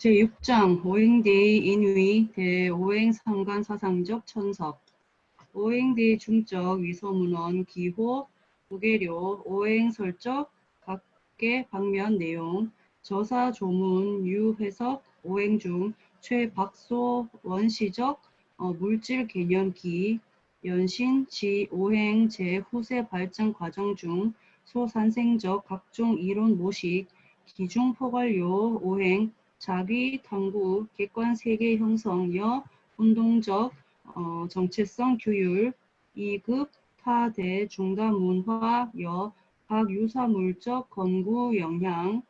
제6장 오행대의 인위 대오행상관사상적 천석 오행대의 중적 위서문헌 기호 부계료 오행설적 각계 방면 내용 저사조문 유해석 오행 중 최박소 원시적 물질 개념기 연신 지 오행 제후세 발전 과정 중 소산생적 각종 이론 모식 기중 포괄요 오행 자기 탐구 객관 세계 형성 여 운동적 정체성 규율 2급 타대 중단 문화 여 각유사물적 건구 영향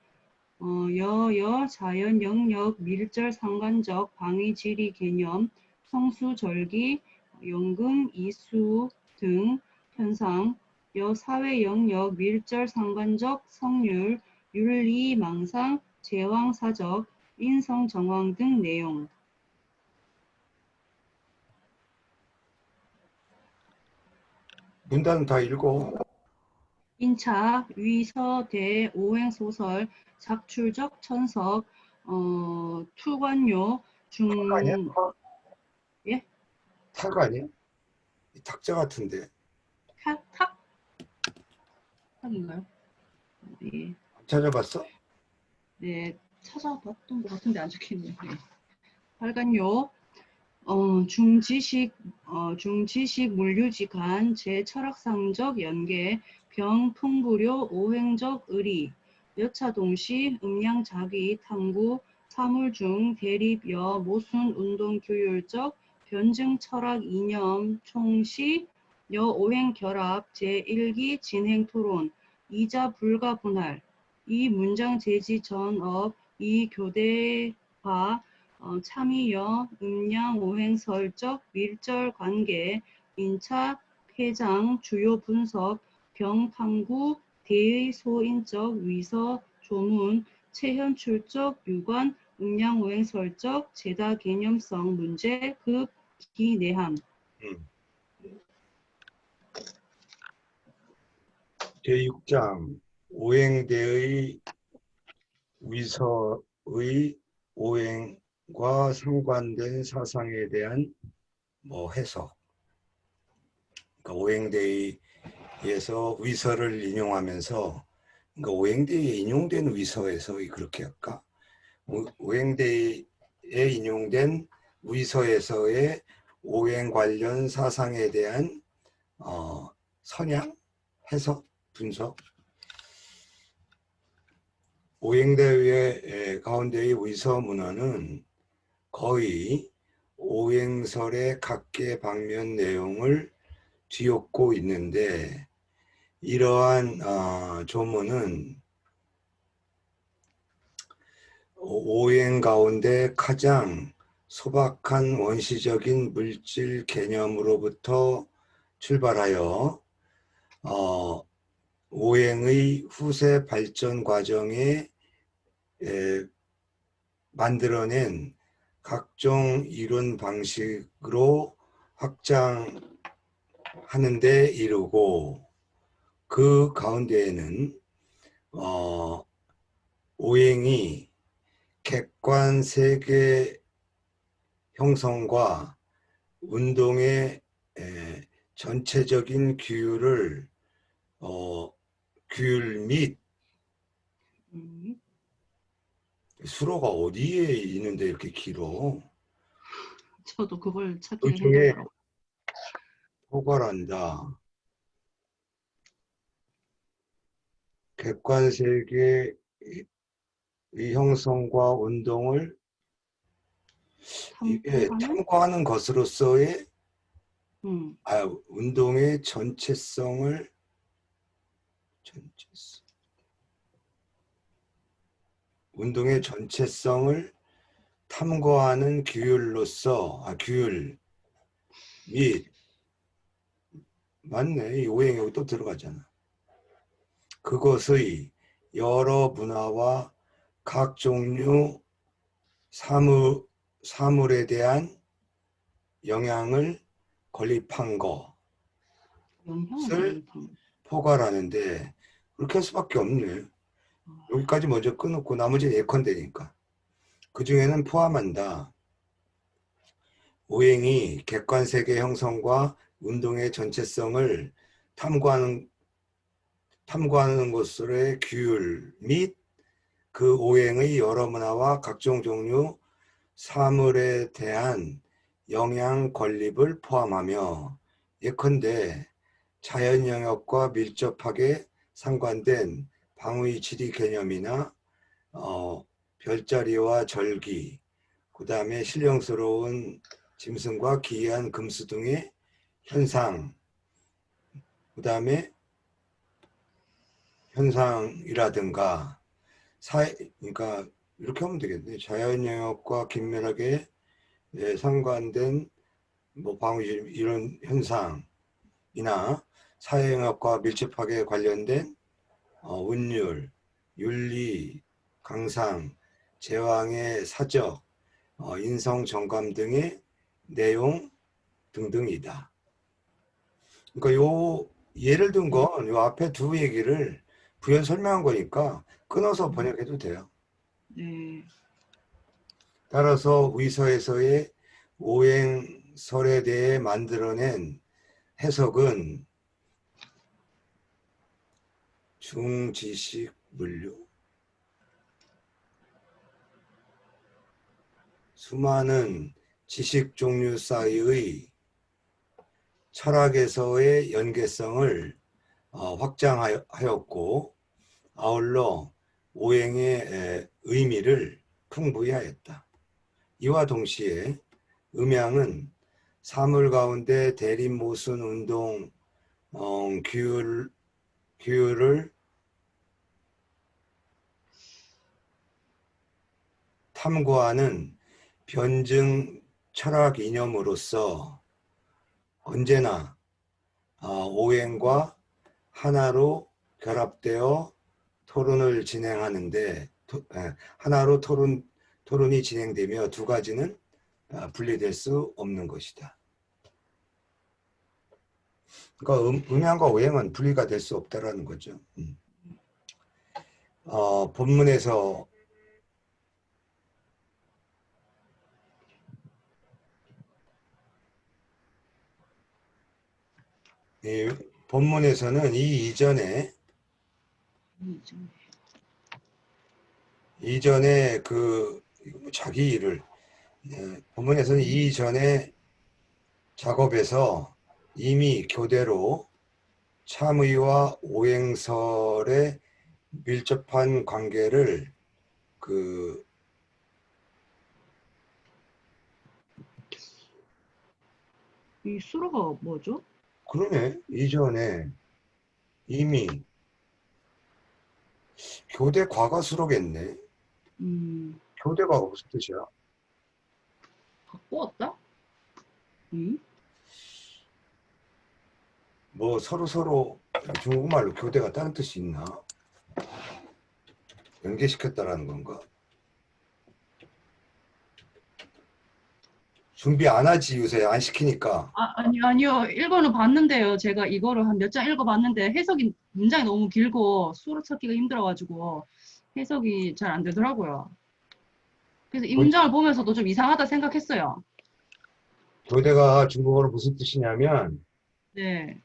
여여 자연 영역 밀절 상관적 방위 지리 개념 성수절기 연금 이수 등 현상 여 사회 영역 밀절 상관적 성률 윤리 망상 제왕사적 인성 정황 등 내용. 문단은 다 읽어. 인차 위서 대 오행소설 작출적 천석 투관요 중 탁 아니야? 예? 탁 아니야? 탁자 같은데. 탁인가요? 예. 찾아봤어? 네, 찾아봤던 것 같은데 안 적혀있네요. 네. 빨간요 중지식 물류지간 제철학상적 연계 병풍부료 오행적 의리 여차동시 음양자기 탐구 사물 중 대립여 모순 운동 규율적 변증 철학 이념 총시 여오행 결합 제1기 진행 토론 이자 불가 분할 이 문장 제지 전업 이 교대화 참이여, 음양, 오행설적, 밀절 관계, 인차, 폐장, 주요 분석, 병탐구, 대의 소인적, 위서, 조문, 체현출적, 유관, 음양, 오행설적, 제다 개념성 문제, 급, 기, 내함. 제6장 오행대의 위서의 오행과 상관된 사상에 대한 해석. 그러니까 오행대의에서 위서를 인용하면서 그러니까 오행대에 인용된 위서에서 그렇게 할까? 오행대에 인용된 위서에서의 오행 관련 사상에 대한 선양, 해석, 분석. 오행대의 가운데의 위서 문헌은 거의 오행설의 각계 방면 내용을 뒤엎고 있는데 이러한 조문은 오행 가운데 가장 소박한 원시적인 물질 개념으로부터 출발하여 오행의 후세 발전 과정에 만들어낸 각종 이론 방식으로 확장하는 데 이르고 그 가운데에는 오행이 객관 세계 형성과 운동의 전체적인 규율 및 수로가 어디에 있는데 이렇게 길어? 저도 그걸 그 찾기가 중에 힘들더라고요. 포괄한다. 객관 세계의 형성과 운동을 이게 탐구하는 것으로서의 운동의 전체성을 탐구하는 규율로서 규율 및 맞네. 이 오행이 여기 또 들어가잖아. 그것의 여러 문화와 각 종류 사물에 대한 영향을 건립한 것을 포괄하는데 그렇게 할 수밖에 없네. 여기까지 먼저 끊었고 나머지는 예컨대니까. 그 중에는 포함한다. 오행이 객관세계 형성과 운동의 전체성을 탐구하는 것으로의 규율 및 그 오행의 여러 문화와 각종 종류 사물에 대한 영향 건립을 포함하며 예컨대 자연 영역과 밀접하게 상관된 방의 지리 개념이나 별자리와 절기, 그 다음에 신령스러운 짐승과 기이한 금수 등의 현상, 그 다음에 현상이라든가 그러니까 이렇게 하면 되겠네. 자연 영역과 긴밀하게 상관된 뭐 방위 이런 현상이나 사회 영역과 밀접하게 관련된 운율, 윤리, 강상, 제왕의 사적, 인성 정감 등의 내용 등등이다. 그러니까 요 예를 든 건 요 앞에 두 얘기를 부연 설명한 거니까 끊어서 번역해도 돼요. 네. 따라서 위서에서의 오행설에 대해 만들어낸 해석은 중지식 물류, 수많은 지식 종류 사이의 철학에서의 연계성을 확장하였고 아울러 오행의 의미를 풍부히 하였다. 이와 동시에 음양은 사물 가운데 대립 모순 운동 규율을 탐구하는 변증 철학 이념으로서 언제나 오행과 하나로 결합되어 토론을 진행하는데 하나로 토론이 진행되며 두 가지는 분리될 수 없는 것이다. 그러니까 음양과 오행은 분리가 될 수 없다라는 거죠. 본문에서 본문에서는 이 이전에 그 자기 일을 본문에서는 이 이전에 작업에서 이미 교대로 참의와 오행설의 밀접한 관계를 이 수로가 뭐죠? 그러네. 이전에 이미 교대 과거수로겠네. 교대가 무슨 뜻이야? 바꾸었다? 뭐 서로 중국말로 교대가 다른 뜻이 있나? 연계시켰다라는 건가? 준비 안 하지 요새 안 시키니까. 아니요. 읽어는 봤는데요. 제가 이거를 한 몇 장 읽어봤는데 해석이 문장이 너무 길고 수로 찾기가 힘들어가지고 해석이 잘 안 되더라고요. 그래서 이 문장을 보면서도 좀 이상하다 생각했어요. 교대가 중국어로 무슨 뜻이냐면 네.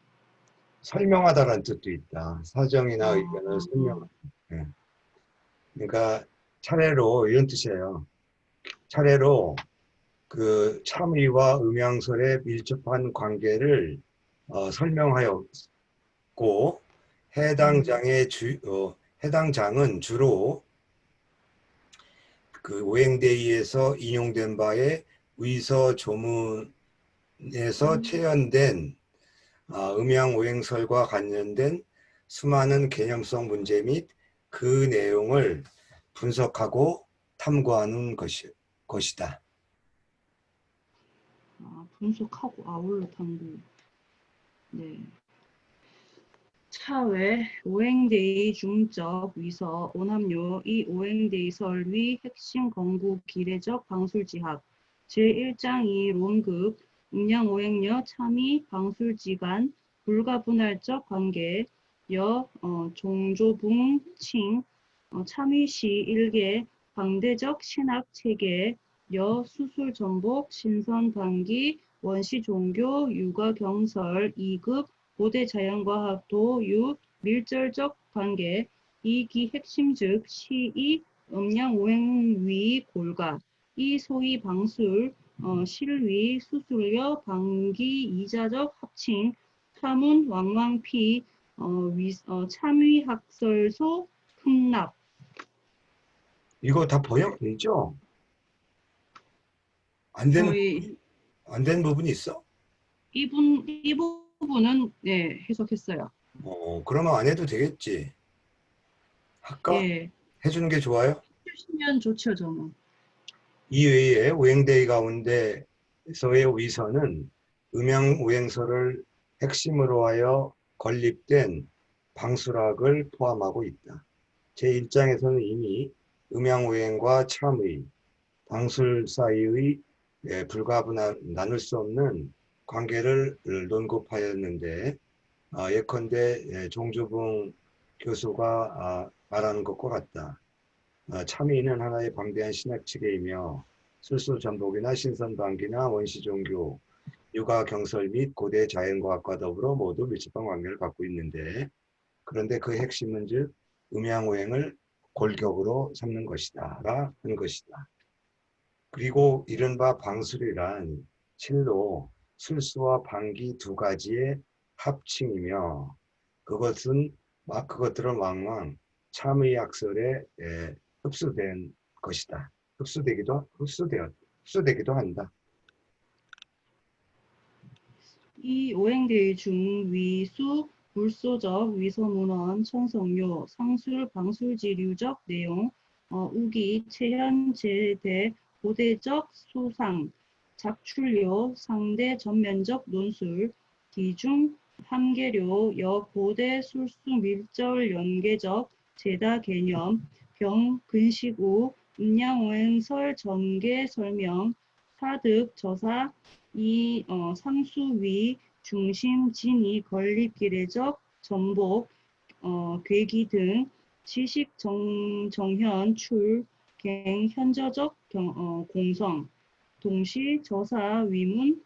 설명하다라는 뜻도 있다. 사정이나 아, 의견을 설명하다. 그러니까 차례로 이런 뜻이에요. 차례로 그 참의와 음양설의 밀접한 관계를 설명하였고 해당 장은 주로 그 오행대의에서 인용된 바에 의서 조문에서 체현된 음양오행설과 관련된 수많은 개념성 문제 및 그 내용을 분석하고 탐구하는 것이다. 분석하고 아울러 탐구. 네. 차외, 오행대의 중적, 위서, 오남료, 이 오행대의 설위, 핵심 건국, 기례적, 방술지학, 제1장 2 론급, 음양오행여, 참의, 방술지간, 불가분할적 관계, 종조붕칭, 참의시 일개, 방대적 신학 체계, 수술 전복, 신선 단기, 원시 종교, 육아 경설, 2급, 고대 자연과학 도육, 밀접적 관계, 이기 핵심 즉 시이, 음양 오행위 골가, 이 소위 방술, 실위, 수술여, 방기, 이자적 합칭, 타문, 왕왕피, 참위학설소, 흠납. 이거 다 번역되죠? 안 되는, 저희 안 되는 부분이 있어? 이 부분은 네, 해석했어요. 그러면 안 해도 되겠지. 할까? 예, 해주는 게 좋아요? 해주시면 좋죠, 저는. 이외에 오행대의 가운데서의 위서는 음양오행설을 핵심으로 하여 건립된 방수락을 포함하고 있다. 제1장에서는 이미 음양오행과 참의, 방술 사이의 나눌 수 없는 관계를 논급하였는데, 예컨대 종주붕 교수가 말하는 것과 같다. 참의는 하나의 방대한 신학체계이며 술수전복이나 신선방기나 원시종교, 육아경설 및 고대 자연과학과 더불어 모두 밀접한 관계를 갖고 있는데, 그런데 그 핵심은 즉 음양오행을 골격으로 삼는 것이다 라 하는 것이다. 그리고 이른바 방술이란 실로 술수와 방기 두 가지의 합칭이며, 그것들은 왕왕 참의학설에 흡수된 것이다. 흡수되기도 한다. 이 오행대의 중 위수, 불소적, 위서문헌, 천성료, 상술, 방술지류적 내용, 우기, 체현, 제대, 고대적 수상, 작출료, 상대 전면적 논술, 기중, 함계료, 여고대 술수 밀절 연계적 제다 개념, 병, 근시구, 음양오행설 전개 설명, 사득, 저사, 상수위, 중심, 진위, 건립기례적, 전복, 괴기 등 지식 정현, 출, 갱, 현저적 공성, 동시, 저사, 위문,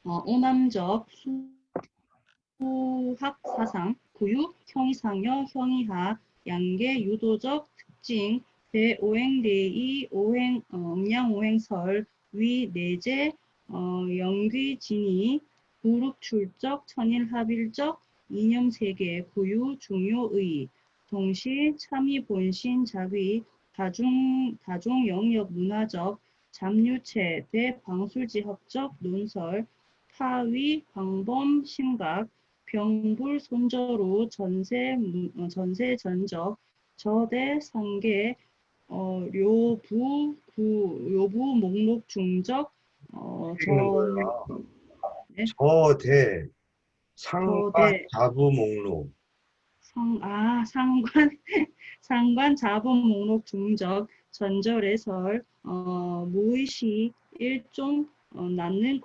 오남적, 수학 사상, 구육, 형이상여, 형이하, 양계, 유도적 특징, 대오행대이, 음양오행설, 위, 내재, 영귀진이, 부룩출적, 천일합일적, 이념세계, 구유, 중요의, 동시, 참의 본신, 자귀, 다종영역 문화적, 잡류체, 대방술지학적 논설, 타위, 방범, 심각, 병불, 손저루, 전세 전적, 저대, 상계, 료부, 목록 중적, 이는 뭐야? 네, 저대 상관 저대, 자부 목록. 상관, 상관 자본 목록 중적, 전절해설, 무의시, 일종, 낳는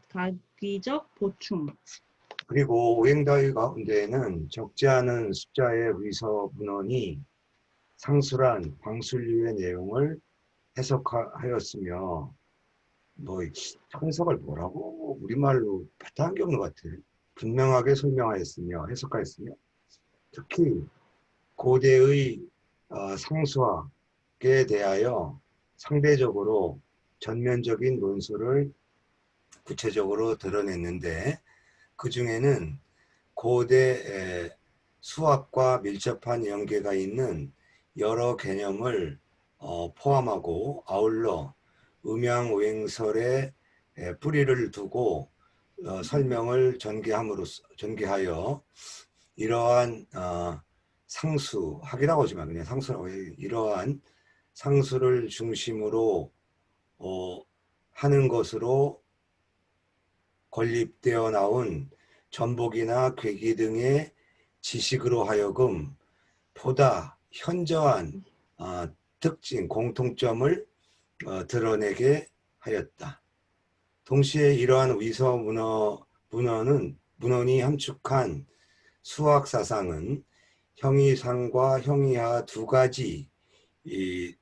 과기적 보충. 그리고 오행다의 가운데에는 적지 않은 숫자의 위서 문헌이 상술한 방술류의 내용을 해석하였으며, 뭐 해석을 뭐라고 우리말로 바탕한 게 없는 것 같아. 분명하게 설명하였으며 해석하였으며, 특히 고대의 상수학에 대하여 상대적으로 전면적인 논술을 구체적으로 드러냈는데, 그 중에는 고대 수학과 밀접한 연계가 있는 여러 개념을 포함하고, 아울러 음양오행설에 뿌리를 두고 설명을 전개하여 이러한 상수학이라고 하지만 그냥 상수라고 해요. 이러한 상수를 중심으로 하는 것으로 건립되어 나온 전복이나 괴기 등의 지식으로 하여금 보다 현저한 특징, 공통점을 드러내게 하였다. 동시에 이러한 위서 문헌이 함축한 수학 사상은 형이상과 형이하 두 가지 이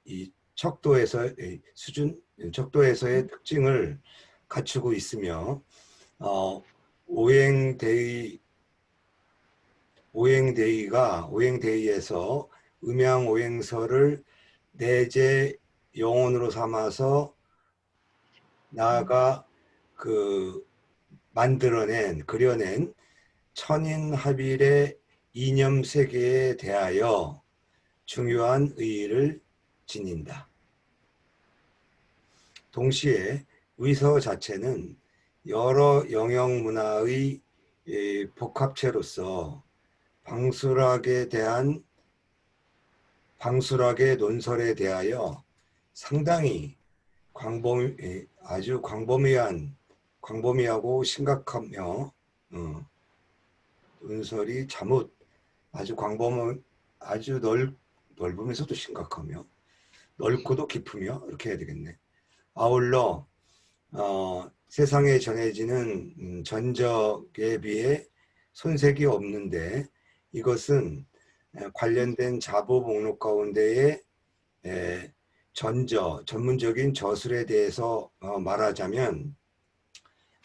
이 척도에서의 수준, 척도에서의 특징을 갖추고 있으며 어, 오행대의 오행대의에서 음양오행설을 내재 영혼으로 삼아서 나아가 그 그려낸 천인합일의 이념 세계에 대하여 중요한 의의를 지닌다. 동시에 위서 자체는 여러 영역 문화의 복합체로서 방술학의 논설에 대하여 상당히 아주 광범위하고 심각하며 논설이 아주 넓으면서도 심각하며 넓고도 깊으며 이렇게 해야 되겠네. 아울러 세상에 전해지는 전적에 비해 손색이 없는데 이것은 관련된 자보 목록 가운데에 전문적인 저술에 대해서 말하자면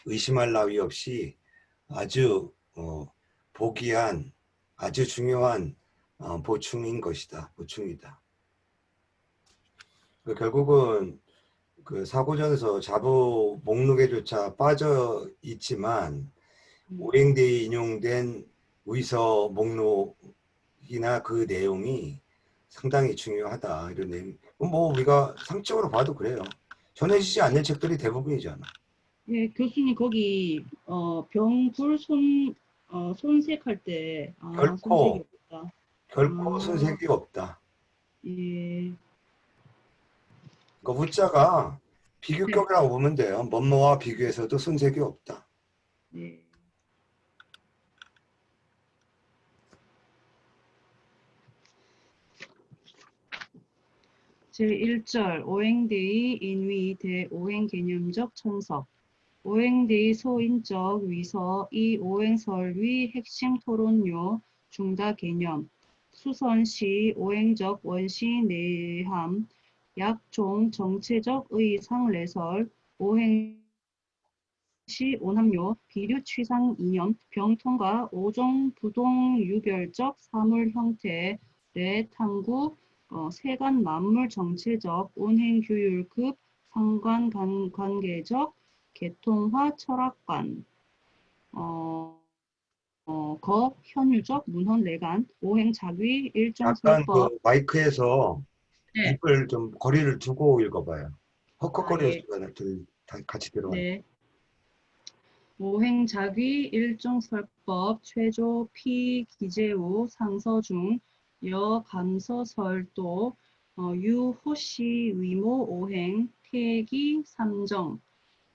의심할 나위 없이 아주 보기한 아주 중요한 보충이다. 결국은 그 사고전에서 자보 목록에조차 빠져 있지만 오행대에 인용된 의서 목록이나 그 내용이 상당히 중요하다. 이런 내용. 뭐 우리가 상식적으로 봐도 그래요. 전해지지 않는 책들이 대부분이잖아. 예, 교수님 거기 병불 손색할 때 손색이 없다. 결코 손색이 없다. 예. 그 우자가 네. 비교격이라고 보면 돼요. 뭐뭐와 비교해서도 손색이 없다. 네. 제1절 오행대의 인위 대오행개념적 천석 오행대의 소인적 위서 이 오행설의 핵심 토론요 중다 개념 수선시 오행적 원시 내함 약종 정체적 의상례설 오행시 오남요 비류 취상 이념 병통과 오종 부동 유별적 사물 형태 내 탐구 세간 만물 정체적 운행규율급 상관관계적 계통화 철학관 현유적 문헌내관 오행작위 약간 일종설법 그 마이크에서 네. 입을 좀 거리를 두고 읽어봐요. 헉헉거리는 예. 소리가 같이 들어가요. 네. 오행작위 일종설법 최조 피기재우 상서중 여감서설도 유호시 위모 오행 태기 삼정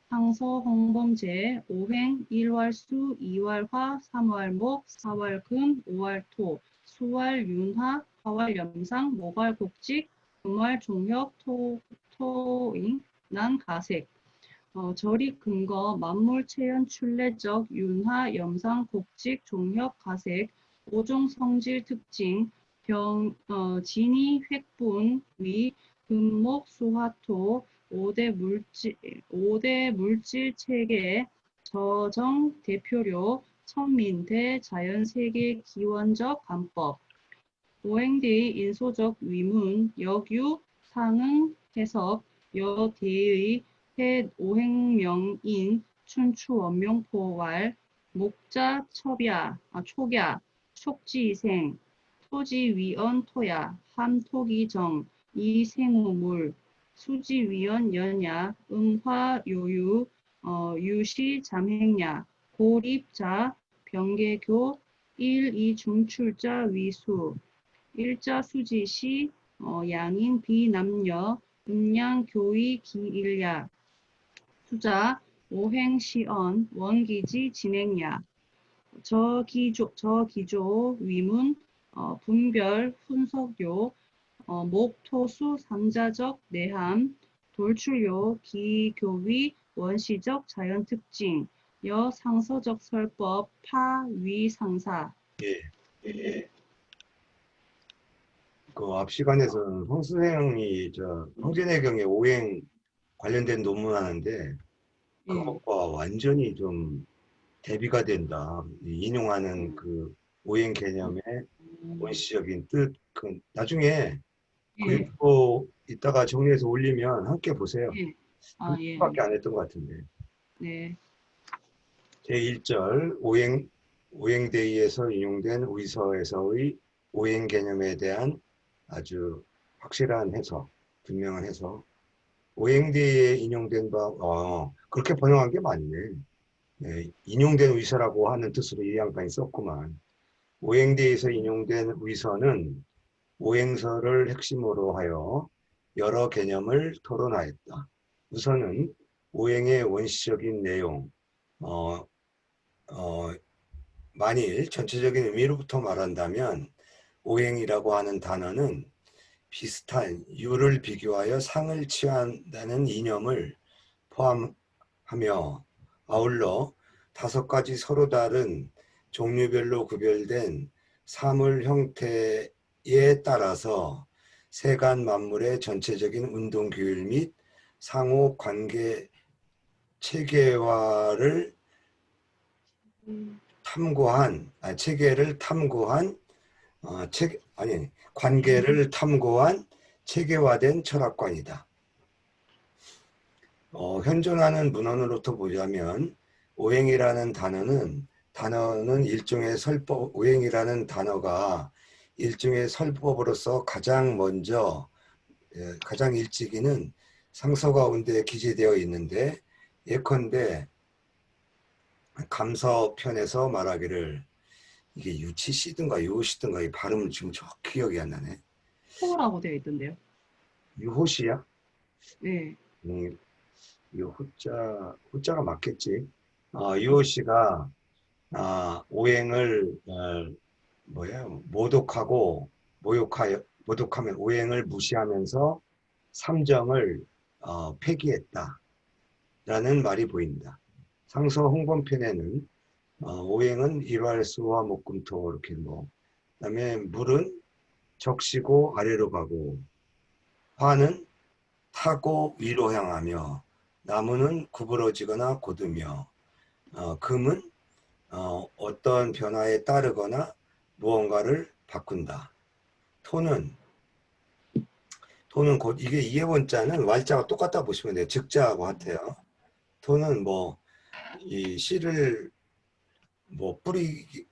상서 홍범제 오행 일월수 이월화 삼월목 사월금 오월토 수월윤화 화월염상 모발곡직 금월종혁 토잉 난가색 절이 근거 만물 체현 출래적 윤화 염상 곡직 종혁 가색 오종 성질 특징 진이 획분 위 금목 수화토 5대 물질 체계 저정 대표료 천민대 자연세계 기원적 관법 오행대의 인소적 위문 역유 상응 해석 여대의 해 오행명인 춘추 원명포왈 목자 촉야 촉지생 토지위언 토야 함토기정 이생우물 수지위언 연야 음화요유 유시 잠행야 고립자 병계교 일이중출자 위수 일자수지시 양인 비남녀 음양교의 기일야 수자 오행시언 원기지 진행야 저기조 위문 분별 훈석요 목토수 삼자적 내함 돌출요 기교위 원시적 자연특징 여상서적 설법 파위상사 예. 그 앞 시간에서는 황수행이 저 황제내경의 오행 관련된 논문 하는데 예. 그것과 완전히 좀 대비가 된다. 인용하는 그 오행 개념의 원시적인 뜻, 그 나중에 그 예. 유튜브 이따가 정리해서 올리면 함께 보세요. 예. 한 아, 예. 번밖에 안 했던 것 같은데. 네. 제1절 오행대의에서 인용된 위서에서의 오행 개념에 대한 아주 확실한 해석, 분명한 해석. 오행대의에 인용된 바, 그렇게 번역한 게 맞네. 네, 인용된 위서라고 하는 뜻으로 이 양반이 썼구만. 오행대에서 인용된 위서는 오행서를 핵심으로 하여 여러 개념을 토론하였다. 우선은 오행의 원시적인 내용, 어, 어, 만일 전체적인 의미로부터 말한다면 오행이라고 하는 단어는 비슷한 유를 비교하여 상을 취한다는 이념을 포함하며 아울러 5가지 서로 다른 종류별로 구별된 사물 형태에 따라서 세간 만물의 전체적인 운동 규율 및 상호 관계 체계화를 체계를 탐구한 관계를 탐구한 체계화된 철학관이다. 현존하는 문헌으로부터 보자면 단어는 일종의 설법, 오행이라는 단어가 일종의 설법으로서 가장 일찍이는 상서 가운데 기재되어 있는데 예컨대 감서편에서 말하기를 이게 유치시든가 요시든가 이 발음을 지금 정확히 기억이 안 나네. 호라고 되어 있던데요. 유호시야? 네. 이 호자가 맞겠지. 유호시가 오행을 모독하면 오행을 무시하면서 삼정을 폐기했다라는 말이 보인다. 상서 홍범편에는 오행은 일활수화 목금토 이렇게 그다음에 물은 적시고 아래로 가고 화는 타고 위로 향하며 나무는 구부러지거나 곧으며 금은 어떤 변화에 따르거나 무언가를 바꾼다. 토는 곧 이게 이해원자는 Y자가 똑같다 보시면 돼요. 즉자하고 같아요. 토는 이 씨를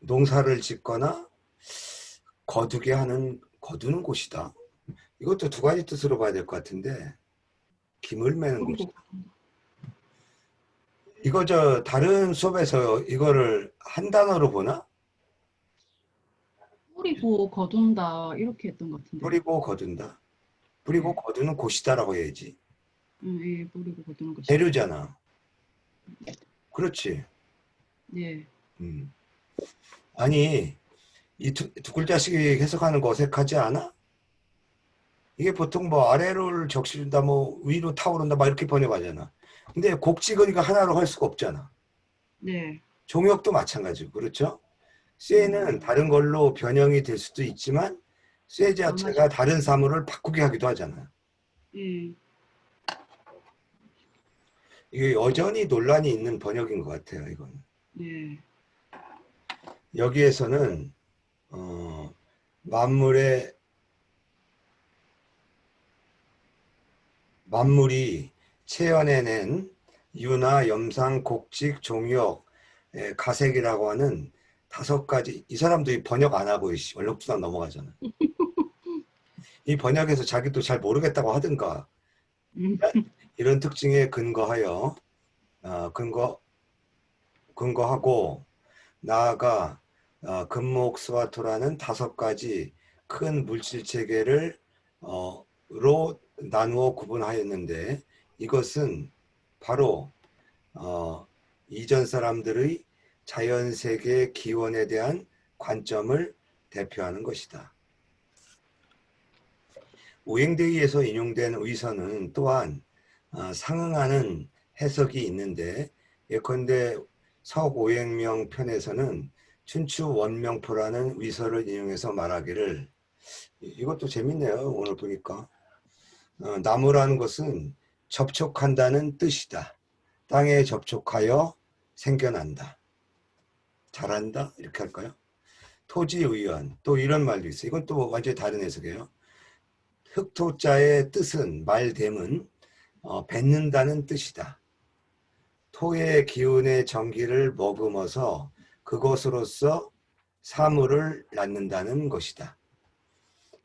농사를 짓거나 거두는 곳이다. 이것도 2가지 뜻으로 봐야 될 것 같은데 김을 매는 곳이다. 이거 다른 수업에서 이거를 한 단어로 보나? 뿌리고 거둔다 이렇게 했던 것 같은데. 뿌리고 거둔다. 뿌리고 네. 거두는 곳이다라고 해야지. 예, 뿌리고 거두는 것이. 재료잖아. 그렇지. 예. 아니 이 두 글자씩 해석하는 거 어색하지 않아? 이게 보통 아래를 적시른다 위로 타오른다 이렇게 번역하잖아. 근데 곡지근이가 하나로 할 수가 없잖아. 네. 종역도 마찬가지고 그렇죠? 쇠는 다른 걸로 변형이 될 수도 있지만 쇠 자체가 변화시키. 다른 사물을 바꾸게 하기도 하잖아. 예. 이게 여전히 논란이 있는 번역인 것 같아요. 이거는. 예. 여기에서는 만물이 체연해낸 유나 염상 곡직 종역 가색이라고 하는 5가지. 이 사람도 이 번역 안 하고 얼렁뚱땅 넘어가잖아. 이 번역에서 자기도 잘 모르겠다고 하든가 이런 특징에 근거하고 나아가 금목스와토라는 5가지 큰 물질 체계를 로 나누어 구분하였는데 이것은 바로 이전 사람들의 자연세계 기원에 대한 관점을 대표하는 것이다. 오행대의에서 인용된 의서는 또한 상응하는 해석이 있는데 예컨대 석오행명 편에서는 춘추원명포라는 위서를 인용해서 말하기를 이것도 재밌네요. 오늘 보니까. 나무라는 것은 접촉한다는 뜻이다. 땅에 접촉하여 생겨난다. 자란다? 이렇게 할까요? 토지의원, 또 이런 말도 있어요. 이건 또 완전히 다른 해석이에요. 흑토자의 뜻은, 말됨은 뱉는다는 뜻이다. 토의 기운의 전기를 머금어서 그것으로서 사물을 낳는다는 것이다.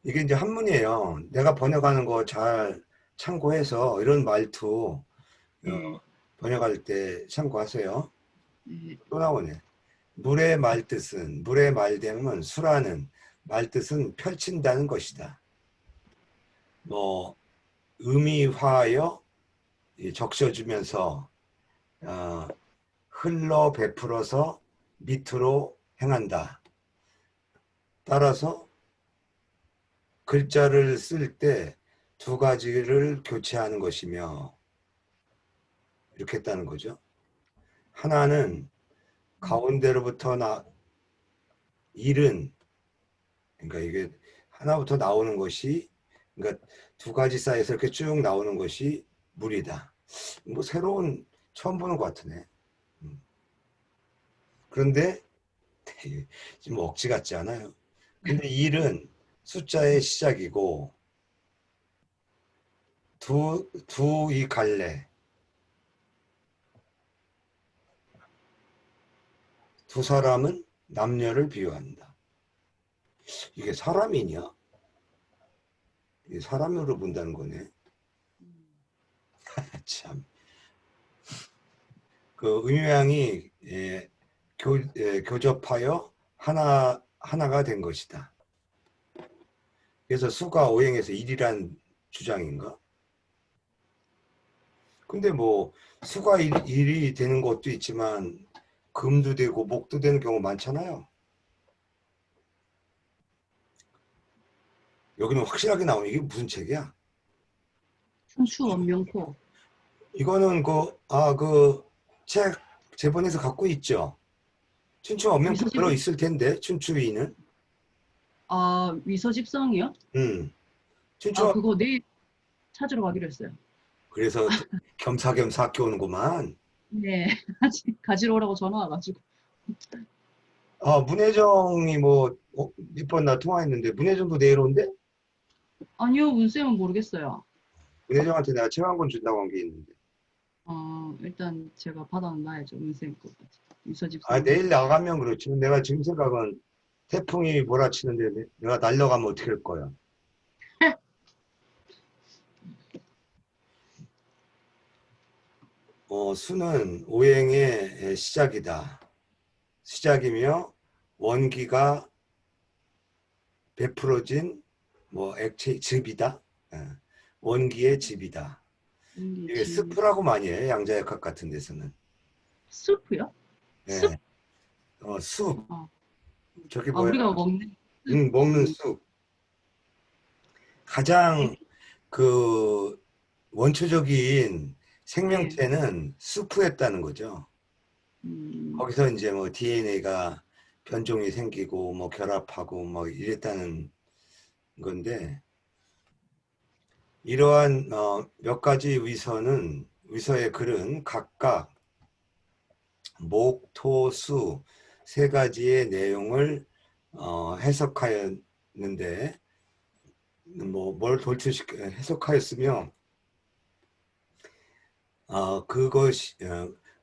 이게 이제 한문이에요. 내가 번역하는 거 잘 참고해서 이런 말투 네. 번역할 때 참고하세요. 네. 또 나오네. 물의 말뜻은, 물의 말됨은 수라는 말뜻은 펼친다는 것이다. 뭐 의미화하여 적셔주면서 흘러 베풀어서 밑으로 행한다. 따라서 글자를 쓸 때 두 가지를 교체하는 것이며 이렇게 했다는 거죠. 하나는 가운데로부터 일은, 그러니까 이게 하나부터 나오는 것이, 그러니까 두 가지 사이에서 이렇게 쭉 나오는 것이 물이다. 뭐 새로운, 처음 보는 것 같으네. 그런데 지금 억지 같지 않아요. 근데 일은 숫자의 시작이고 이 갈래, 두 사람은 남녀를 비유한다. 이게 사람이냐? 이게 사람으로 본다는 거네. 참. 그 음양이 교접하여 하나가 된 것이다. 그래서 수가 오행에서 일이란 주장인가? 근데 뭐 수가 일이 되는 것도 있지만 금도 되고 목도 되는 경우 많잖아요. 여기는 확실하게 나오는 이게 무슨 책이야? 춘추 원명포. 이거는 그 책 제본에서 갖고 있죠. 춘추 원명표 위서집, 들어 있을 텐데 춘추위는. 위서집성이요? 춘추 그거 내일 찾으러 가기로 했어요. 그래서 겸사겸사 학교 오는구만. 네. 가지러 오라고 전화 와가지고. 문혜정이 몇 번 나 통화했는데 문혜정도 내일 온대? 아니요, 운쌤은 모르겠어요. 문혜정한테 내가 책 한 권 준다고 한 게 있는데. 일단 제가 받아놔야죠, 운쌤 거까지. 위서집성. 내일 나가면 그렇지. 내가 지금 생각은 태풍이 몰아치는데 내가 날려가면 어떻게 할 거야. 수는 오행의 시작이다. 시작이며 원기가 베풀어진 액체 즙이다. 원기의 즙이다. 이게 스프라고 많이 해. 양자역학 같은 데서는. 수프요? 숲? 예. 숲. 어. 저기 뭐야? 우리가 먹는 먹는 숲. 가장 그 원초적인 네. 생명체는 숲이었다는 거죠. 음, 거기서 이제 DNA가 변종이 생기고 결합하고 이랬다는 건데, 이러한 몇 가지 위서의 글은 각각 목, 토, 수 세 가지의 내용을 해석하였는데, 뭘 해석하였으며,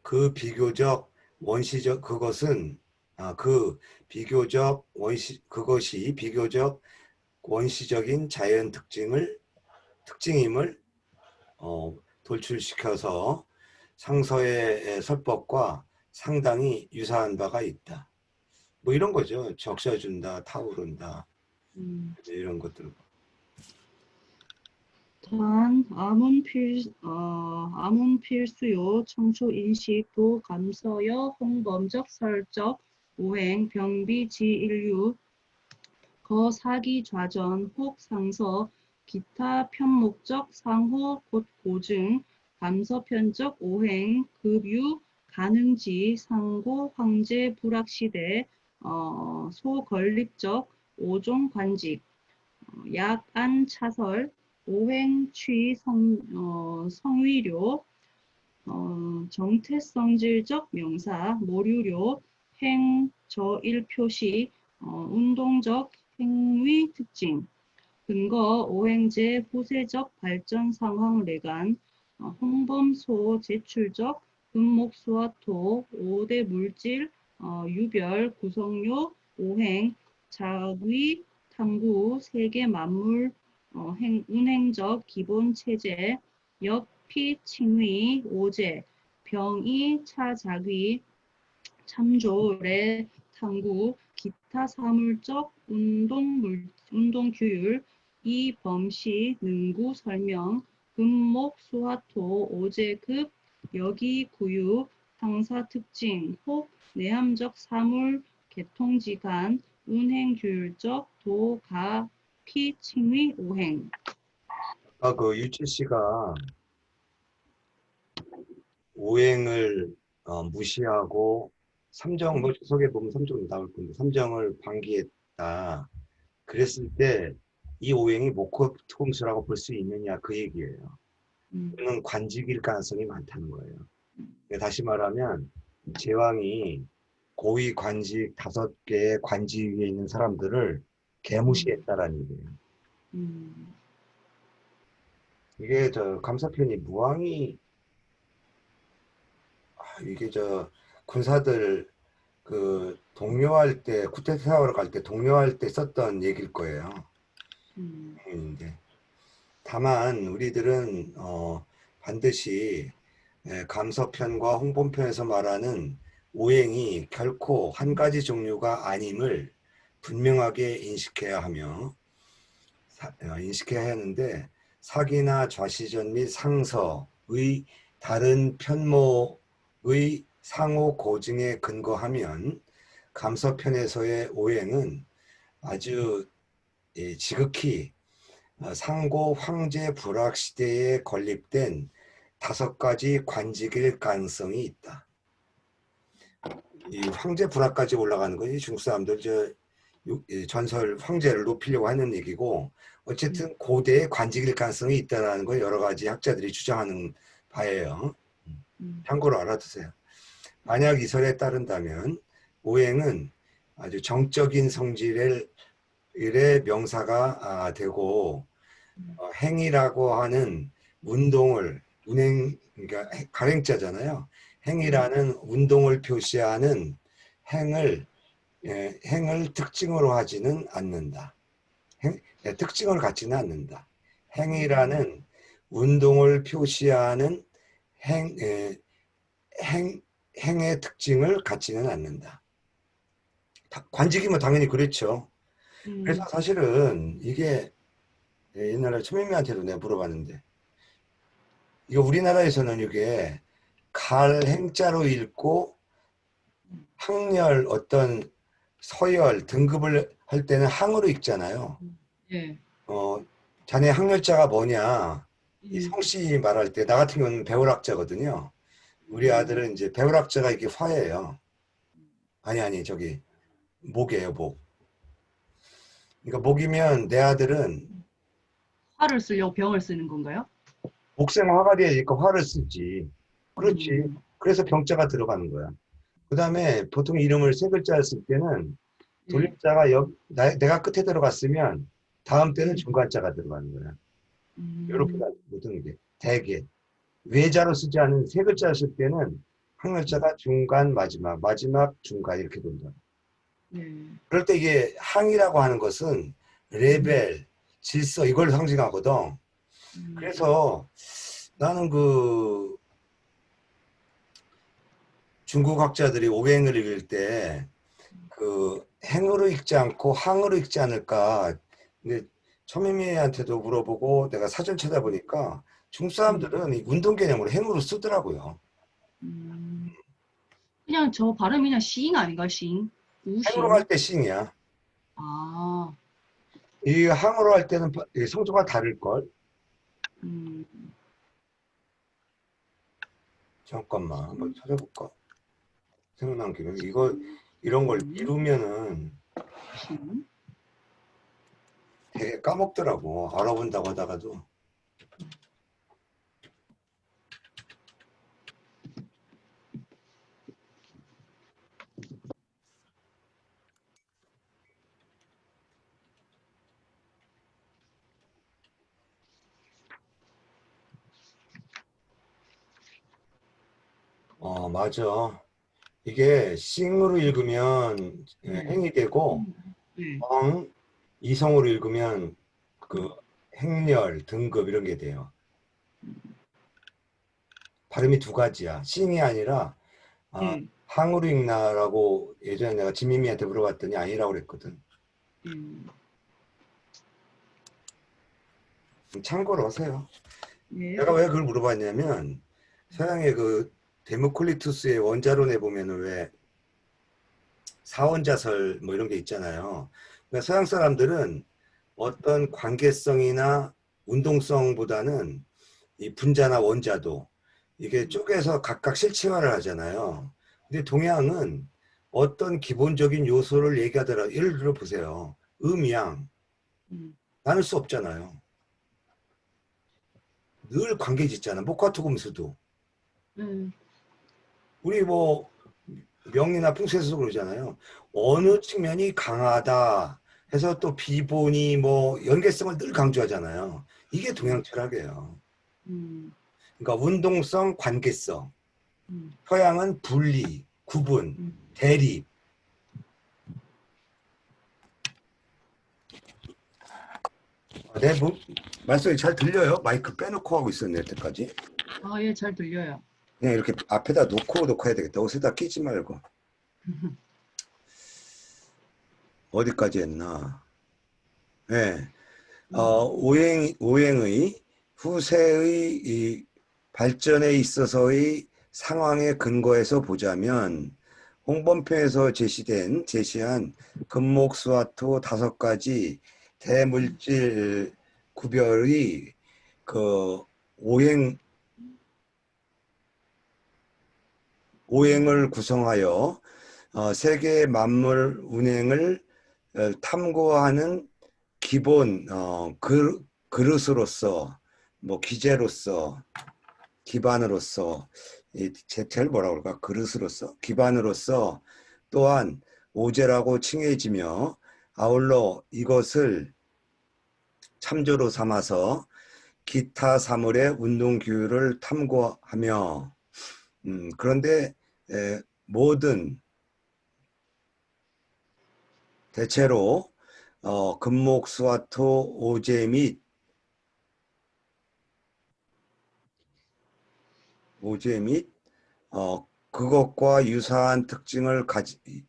그 비교적 원시적 그것은 그것이 비교적 원시적인 자연 특징임을 돌출시켜서 상서의 설법과 상당히 유사한 바가 있다. 뭐 이런 거죠. 적셔준다, 타오른다, 이런 것들. 단, 아문필수요, 청초인식, 도감서여, 홍범적, 설적, 오행, 병비지인류, 거사기좌전, 혹상서, 기타 편목적, 상호, 곧 고증, 감서편적, 오행, 급유, 가능지, 상고, 황제, 불확시대, 소건립적, 오종, 관직, 약안 차설, 오행취 성위료, 정태성질적 명사, 모류료, 행, 저일 표시, 운동적 행위 특징, 근거, 오행제, 후세적 발전 상황 레간, 홍범소, 제출적, 금목수화토, 5대 물질, 유별, 구성요, 오행, 자위, 탐구, 세계 만물, 운행적 기본 체제, 역피, 칭위, 오제, 병이, 차자귀, 참조래, 탐구, 기타 사물적 운동규율, 이범시, 능구 설명, 금목, 수화토, 오제급, 여기구유, 상사 특징, 혹, 내함적 사물, 개통지간, 운행규율적, 도, 가, 피, 칭위, 오행. 아까 그 유채 씨가 오행을 무시하고 삼정 뭐 주석에 보면 삼정 나올 건데 삼정을 방기했다. 그랬을 때 이 오행이 목화통수라고 볼 수 있느냐 그 얘기예요. 음, 그는 관직일 가능성이 많다는 거예요. 다시 말하면 제왕이 고위 관직 5개의 관직에 있는 사람들을 개무시했다라는 얘기예요. 음, 이게 저 감사편이 무왕이 이게 저 군사들 그 동료할 때 쿠데타 하러 갈 때 동료할 때 썼던 얘기일 거예요. 음, 인데 다만 우리들은 반드시 감서편과 홍범편에서 말하는 오행이 결코 한 가지 종류가 아님을 분명하게 인식해야 하며 인식해야 하는데 사기나 좌시전 및 상서의 다른 편모의 상호 고증에 근거하면 감서편에서의 오행은 아주 지극히 상고 황제 불악 시대에 건립된 5가지 관직일 가능성이 있다. 이 황제 불악까지 올라가는 것이 중국 사람들 전설 황제를 높이려고 하는 얘기고 어쨌든 고대의 관직일 가능성이 있다는 걸 여러 가지 학자들이 주장하는 바예요. 참고로 알아두세요. 만약 이설에 따른다면 오행은 아주 정적인 성질의 명사가 되고 행이라고 하는 운행 그러니까 가랭자잖아요. 행이라는 운동을 표시하는 행을 행을 특징으로 하지는 않는다. 특징을 갖지는 않는다. 행이라는 운동을 표시하는 행, 행, 행의 특징을 갖지는 않는다. 관직이면 당연히 그렇죠. 그래서 사실은 이게 옛날에 초민미한테도 내가 물어봤는데 이거 우리나라에서는 이게 갈행자로 읽고 학렬 어떤 서열 등급을 할 때는 항으로 읽잖아요. 예, 자네 학렬자가 뭐냐? 이 음, 성씨 말할 때 나 같은 경우는 배울학자거든요. 우리 아들은 이제 배울학자가 이게 화예요. 아니 저기 목이에요 목. 그러니까 목이면 내 아들은 화를 쓰려고 병을 쓰는 건가요? 목생화가 되니까 화를 쓰지. 그렇지. 음, 그래서 병자가 들어가는 거야. 그 다음에 보통 이름을 3글자를 쓸 때는 예, 돌림자가 내가 끝에 들어갔으면 다음 때는 음, 중간자가 들어가는 거야. 이렇게 음, 모든 게 대개 외자로 쓰지 않은 3글자를 쓸 때는 항렬자가 중간 마지막 마지막 중간 이렇게 된다. 예, 그럴 때 이게 항이라고 하는 것은 레벨, 질서 이걸 상징하거든. 음, 그래서 나는 그 중국 학자들이 오행을 읽을 때 그 행으로 읽지 않고 항으로 읽지 않을까. 근데 초미미한테도 물어보고 내가 사전 찾아보니까 중국 사람들은 이 운동 개념으로 행으로 쓰더라고요. 음. 그냥 저 발음이 그냥 싱 아닌가, 싱? 행으로 갈 우싱? 때 싱이야. 아, 이 항으로 할 때는 성조가 다를걸. 음, 잠깐만 한번 찾아볼까. 생각난 김에 이거 싱, 이런 걸 이루면은 싱, 되게 까먹더라고. 알아본다고 하다가도. 맞아. 이게 싱으로 읽으면 네. 행이 되고 네. 이성으로 읽으면 그 행렬, 등급 이런 게 돼요. 발음이 두 가지야. 싱이 아니라 네. 항으로 읽나라고 예전에 내가 지미미한테 물어봤더니 아니라고 그랬거든. 참고로 하세요. 네. 내가 왜 그걸 물어봤냐면 서양의 그 데모클리투스의 원자론에 보면은 왜 사원자설 뭐 이런 게 있잖아요. 그러니까 서양 사람들은 어떤 관계성이나 운동성보다는 이 분자나 원자도 이게 쪼개서 각각 실체화를 하잖아요. 근데 동양은 어떤 기본적인 요소를 얘기하더라도 예를 들어 보세요. 음양 나눌 수 없잖아요. 늘 관계 짓잖아. 목화토 금수도. 우리 뭐 명리나 풍수에서도 그러잖아요. 어느 측면이 강하다 해서 또 비본이 뭐 연계성을 늘 강조하잖아요. 이게 동양 철학이에요. 그러니까 운동성, 관계성. 서양은 분리, 구분, 대립. 내 말씀이 잘 들려요? 마이크 빼놓고 하고 있었네, 여태까지. 아, 예, 잘 들려요. 그냥 이렇게 앞에다 놓고 해야 되겠다. 옷에다 끼지 말고. 어디까지 했나? 네. 오행의 후세의 이 발전에 있어서의 상황의 근거에서 보자면 홍범표에서 제시한 금목수화토 5가지 대물질 구별이 그 오행을 구성하여 세계 만물 운행을 탐구하는 기본 그릇으로서 뭐 기재로서 기반으로서 제일 뭐라 그럴까 그릇으로서 기반으로서 또한 오제라고 칭해지며 아울러 이것을 참조로 삼아서 기타 사물의 운동 규율을 탐구하며 그런데 모든 대체로 금목수화토 오제 및 그것과 유사한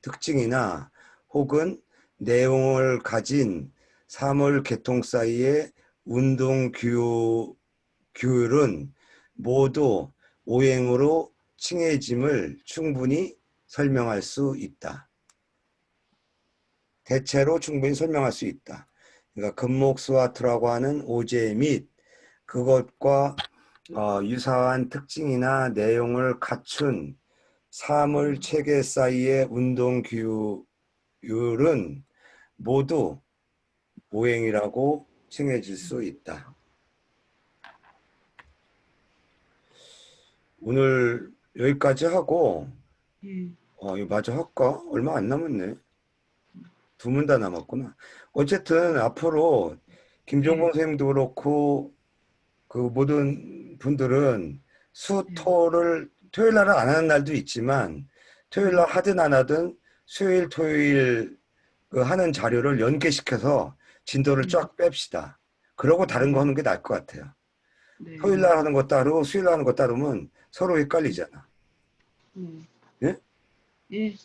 특징이나 혹은 내용을 가진 사물 계통 사이의 운동 규율은 모두 오행으로 칭해짐을 충분히 설명할 수 있다. 대체로 충분히 설명할 수 있다. 그러니까 금목수화토라고 하는 오제 및 그것과 유사한 특징이나 내용을 갖춘 사물 체계 사이의 운동 규율은 모두 오행이라고 칭해질 수 있다. 오늘 여기까지 하고 이거 마저 할까? 얼마 안 남았네. 2문 다 남았구나. 어쨌든 앞으로 김종범 선생님도 그렇고 그 모든 분들은 수토를 토요일 날은 안 하는 날도 있지만 토요일 날 하든 안 하든 수요일 토요일 그 하는 자료를 연계시켜서 진도를 쫙 뺍시다. 그러고 다른 거 하는 게 나을 것 같아요. 네. 토요일 날 하는 거 따로 수요일 날 하는 거 따르면 서로 헷갈리잖아. 예? 예.